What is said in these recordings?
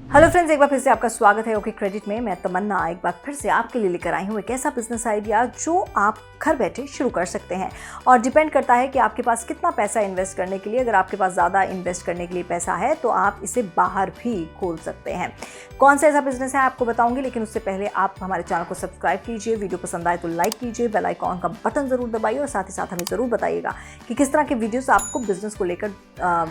Hello friends, एक बार फिर से आपका स्वागत है ओके क्रेडिट में। मैं तमन्ना एक बार फिर से आपके लिए लेकर आई हूँ एक ऐसा बिजनेस आइडिया जो आप घर बैठे शुरू कर सकते हैं और डिपेंड करता है कि आपके पास कितना पैसा इन्वेस्ट करने के लिए। अगर आपके पास ज़्यादा इन्वेस्ट करने के लिए पैसा है तो आप इसे बाहर भी खोल सकते हैं। कौन सा ऐसा बिजनेस है आपको बताऊंगी, लेकिन उससे पहले आप हमारे चैनल को सब्सक्राइब कीजिए, वीडियो पसंद आए तो लाइक कीजिए, बेल आइकॉन का बटन ज़रूर दबाइए और साथ ही साथ हमें ज़रूर बताइएगा कि किस तरह के वीडियोस आपको बिजनेस को लेकर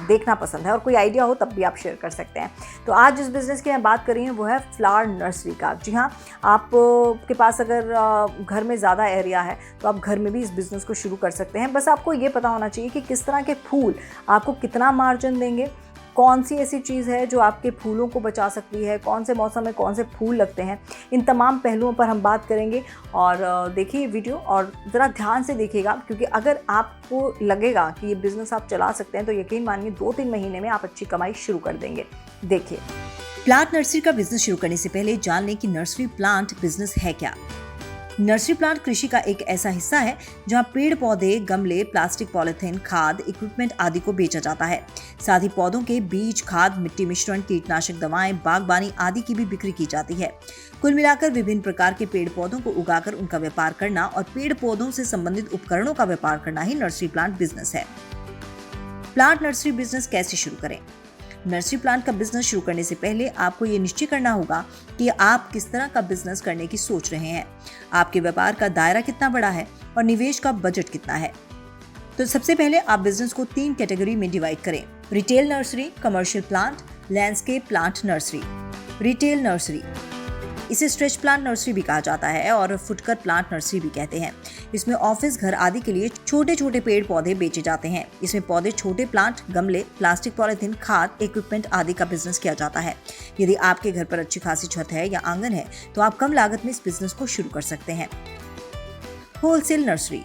देखना पसंद है और कोई आइडिया हो तब भी आप शेयर कर सकते हैं। तो आज जिस बिजनेस की मैं बात कर रही हूँ वो है फ्लावर नर्सरी का। जी हाँ, आप के पास अगर घर में ज़्यादा एरिया है तो आप घर में भी इस बिज़नेस को शुरू कर सकते हैं। बस आपको ये पता होना चाहिए कि किस तरह के फूल आपको कितना मार्जिन देंगे, कौन सी ऐसी चीज़ है जो आपके फूलों को बचा सकती है, कौन से मौसम में कौन से फूल लगते हैं, इन तमाम पहलुओं पर हम बात करेंगे। और देखिए वीडियो और ज़रा ध्यान से देखिएगा, क्योंकि अगर आपको लगेगा कि ये बिज़नेस आप चला सकते हैं तो यकीन मानिए 2-3 महीने में आप अच्छी कमाई शुरू कर देंगे। देखिए, प्लांट नर्सरी का बिजनेस शुरू करने से पहले जान लें कि नर्सरी प्लांट बिजनेस है क्या। नर्सरी प्लांट कृषि का एक ऐसा हिस्सा है जहां पेड़ पौधे, गमले, प्लास्टिक, पॉलिथीन, खाद, इक्विपमेंट आदि को बेचा जाता है। साथ ही पौधों के बीज, खाद, मिट्टी मिश्रण, कीटनाशक दवाएं, बागबानी आदि की भी बिक्री की जाती है। कुल मिलाकर विभिन्न प्रकार के पेड़ पौधों को उगाकर उनका व्यापार करना और पेड़ पौधों से संबंधित उपकरणों का व्यापार करना ही नर्सरी प्लांट बिजनेस है। प्लांट नर्सरी बिजनेस कैसे शुरू करें? नर्सरी प्लांट का बिजनेस शुरू करने से पहले आपको ये निश्चय करना होगा कि आप किस तरह का बिजनेस करने की सोच रहे हैं, आपके व्यापार का दायरा कितना बड़ा है और निवेश का बजट कितना है। तो सबसे पहले आप बिजनेस को 3 कैटेगरी में डिवाइड करें: retail nursery, commercial plant, landscape plant nursery. Retail nursery, इसे स्ट्रेच प्लांट नर्सरी भी कहा जाता है और फुटकर प्लांट नर्सरी भी कहते हैं। इसमें ऑफिस, घर आदि के लिए छोटे छोटे पेड़ पौधे बेचे जाते हैं। इसमें पौधे, छोटे प्लांट, गमले, प्लास्टिक, पॉलिथीन, खाद, इक्विपमेंट आदि का बिजनेस किया जाता है। यदि आपके घर पर अच्छी खासी छत है या आंगन है तो आप कम लागत में इस बिजनेस को शुरू कर सकते हैं। होलसेल नर्सरी,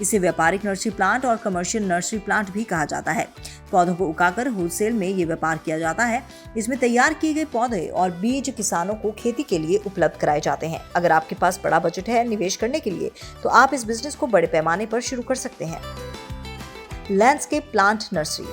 इसे व्यापारिक नर्सरी प्लांट और कमर्शियल नर्सरी प्लांट भी कहा जाता है। पौधों को उगाकर होलसेल में ये व्यापार किया जाता है। इसमें तैयार किए गए पौधे और बीज किसानों को खेती के लिए उपलब्ध कराए जाते हैं। अगर आपके पास बड़ा बजट है निवेश करने के लिए तो आप इस बिजनेस को बड़े पैमाने पर शुरू कर सकते हैं। लैंडस्केप प्लांट नर्सरी,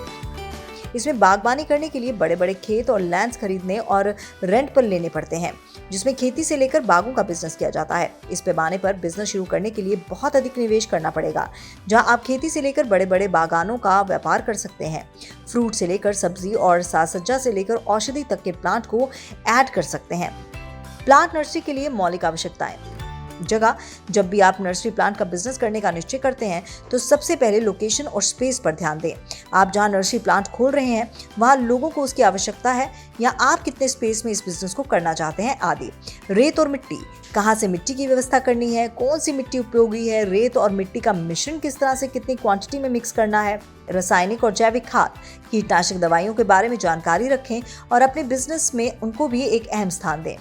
इसमें बागबानी करने के लिए बड़े बड़े खेत और लैंड्स खरीदने और रेंट पर लेने पड़ते हैं, जिसमें खेती से लेकर बागों का बिजनेस किया जाता है। इस पैमाने पर बिजनेस शुरू करने के लिए बहुत अधिक निवेश करना पड़ेगा, जहां आप खेती से लेकर बड़े बड़े बागानों का व्यापार कर सकते हैं। फ्रूट से लेकर सब्जी और साज सज्जा से लेकर औषधि तक के प्लांट को ऐड कर सकते हैं। प्लांट नर्सरी के लिए मौलिक आवश्यकताएं। जगह, जब भी आप नर्सरी प्लांट का बिजनेस करने का निश्चय करते हैं तो सबसे पहले लोकेशन और स्पेस पर ध्यान दें। आप जहां नर्सरी प्लांट खोल रहे हैं वहां लोगों को उसकी आवश्यकता है या आप कितने स्पेस में इस बिजनेस को करना चाहते हैं आदि। रेत और मिट्टी, कहां से मिट्टी की व्यवस्था करनी है, कौन सी मिट्टी उपयोगी है, रेत और मिट्टी का मिश्रण किस तरह से कितनी क्वांटिटी में मिक्स करना है, रासायनिक और जैविक खाद, कीटनाशक दवाइयों के बारे में जानकारी रखें और अपने बिजनेस में उनको भी एक अहम स्थान दें।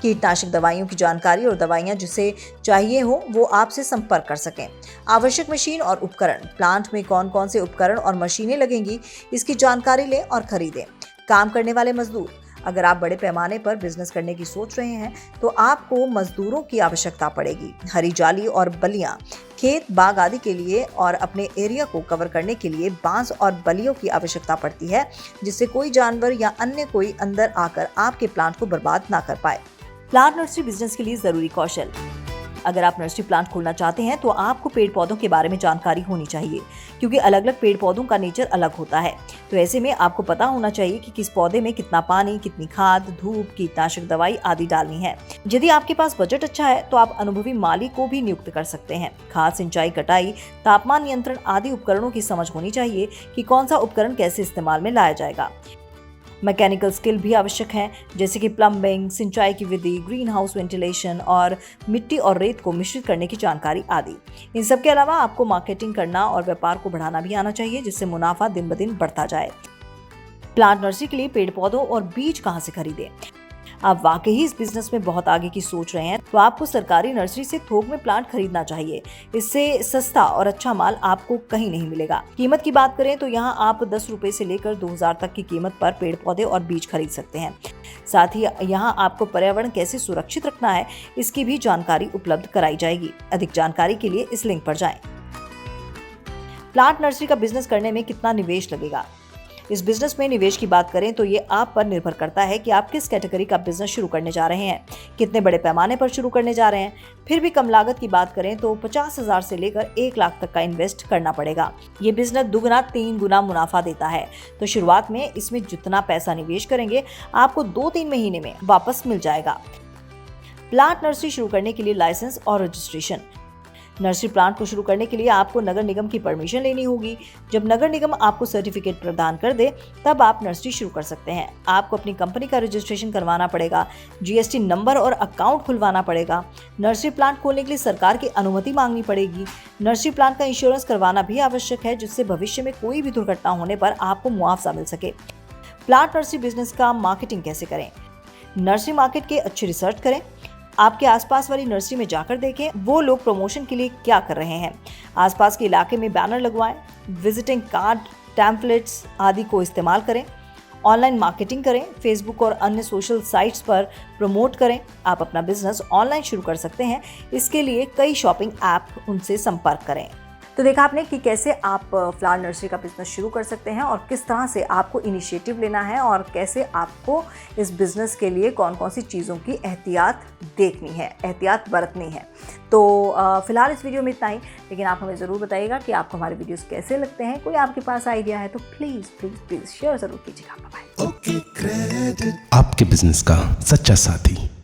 कीटनाशक दवाइयों की जानकारी और दवाइयां जिसे चाहिए हो वो आपसे संपर्क कर सकें। आवश्यक मशीन और उपकरण, प्लांट में कौन कौन से उपकरण और मशीनें लगेंगी इसकी जानकारी लें और खरीदें। काम करने वाले मजदूर, अगर आप बड़े पैमाने पर बिजनेस करने की सोच रहे हैं तो आपको मजदूरों की आवश्यकता पड़ेगी। हरी जाली और बलियां, खेत, बाग आदि के लिए और अपने एरिया को कवर करने के लिए बांस और बलियों की आवश्यकता पड़ती है, जिससे कोई जानवर या अन्य कोई अंदर आकर आपके प्लांट को बर्बाद ना कर पाए। प्लांट नर्सरी बिजनेस के लिए जरूरी कौशल। अगर आप नर्सरी प्लांट खोलना चाहते हैं तो आपको पेड़ पौधों के बारे में जानकारी होनी चाहिए, क्योंकि अलग अलग पेड़ पौधों का नेचर अलग होता है। तो ऐसे में आपको पता होना चाहिए कि किस पौधे में कितना पानी, कितनी खाद, धूप, कीटनाशक दवाई आदि डालनी है। यदि आपके पास बजट अच्छा है तो आप अनुभवी माली को भी नियुक्त कर सकते हैं। खाद, सिंचाई, कटाई, तापमान नियंत्रण आदि उपकरणों की समझ होनी चाहिए कि कौन सा उपकरण कैसे इस्तेमाल में लाया जाएगा। मैकेनिकल स्किल भी आवश्यक है, जैसे कि प्लम्बिंग, सिंचाई की विधि, ग्रीन हाउस वेंटिलेशन और मिट्टी और रेत को मिश्रित करने की जानकारी आदि। इन सब के अलावा आपको मार्केटिंग करना और व्यापार को बढ़ाना भी आना चाहिए, जिससे मुनाफा दिन ब दिन बढ़ता जाए। प्लांट नर्सरी के लिए पेड़ पौधों और बीज कहाँ से खरीदें? आप वाकई इस बिजनेस में बहुत आगे की सोच रहे हैं तो आपको सरकारी नर्सरी से थोक में प्लांट खरीदना चाहिए। इससे सस्ता और अच्छा माल आपको कहीं नहीं मिलेगा। कीमत की बात करें तो यहाँ आप 10 रुपए से लेकर 2000 तक की कीमत पर पेड़ पौधे और बीज खरीद सकते हैं। साथ ही यहाँ आपको पर्यावरण कैसे सुरक्षित रखना है इसकी भी जानकारी उपलब्ध कराई जाएगी। अधिक जानकारी के लिए इस लिंक पर जाएं। प्लांट नर्सरी का बिजनेस करने में कितना निवेश लगेगा? इस बिजनेस में निवेश की बात करें तो ये आप पर निर्भर करता है कि आप किस कैटेगरी का बिजनेस शुरू करने जा रहे हैं, कितने बड़े पैमाने पर शुरू करने जा रहे हैं। फिर भी कम लागत की बात करें तो 50,000 से लेकर 1 लाख तक का इन्वेस्ट करना पड़ेगा। ये बिजनेस 2 गुना 3 गुना मुनाफा देता है। तो शुरुआत में इसमें जितना पैसा निवेश करेंगे आपको 2-3 महीने में वापस मिल जाएगा। प्लांट नर्सरी शुरू करने के लिए लाइसेंस और रजिस्ट्रेशन। नर्सरी प्लांट को शुरू करने के लिए आपको नगर निगम की परमिशन लेनी होगी। जब नगर निगम आपको सर्टिफिकेट प्रदान कर दे तब आप नर्सरी शुरू कर सकते हैं। आपको अपनी कंपनी का रजिस्ट्रेशन करवाना पड़ेगा, जीएसटी नंबर और अकाउंट खुलवाना पड़ेगा। नर्सरी प्लांट खोलने के लिए सरकार की अनुमति मांगनी पड़ेगी। नर्सरी प्लांट का इंश्योरेंस करवाना भी आवश्यक है, जिससे भविष्य में कोई भी दुर्घटना होने पर आपको मुआवजा मिल सके। प्लांट नर्सरी बिजनेस का मार्केटिंग कैसे करें? नर्सरी मार्केट के अच्छी रिसर्च करें। आपके आसपास वाली नर्सरी में जाकर देखें वो लोग प्रमोशन के लिए क्या कर रहे हैं। आसपास के इलाके में बैनर लगवाएं, विजिटिंग कार्ड, टैम्पलेट्स आदि को इस्तेमाल करें। ऑनलाइन मार्केटिंग करें, फेसबुक और अन्य सोशल साइट्स पर प्रमोट करें। आप अपना बिजनेस ऑनलाइन शुरू कर सकते हैं। इसके लिए कई शॉपिंग ऐप उनसे संपर्क करें। तो देखा आपने कि कैसे आप फ्लावर नर्सरी का बिजनेस शुरू कर सकते हैं और किस तरह से आपको इनिशिएटिव लेना है और कैसे आपको इस बिजनेस के लिए कौन कौन सी चीज़ों की एहतियात देखनी है, एहतियात बरतनी है। तो फिलहाल इस वीडियो में इतना ही, लेकिन आप हमें ज़रूर बताइएगा कि आपको हमारे वीडियोस कैसे लगते हैं। कोई आपके पास आइडिया है तो प्लीज़ शेयर ज़रूर कीजिएगा। बाय। आपके बिजनेस का सच्चा साथी।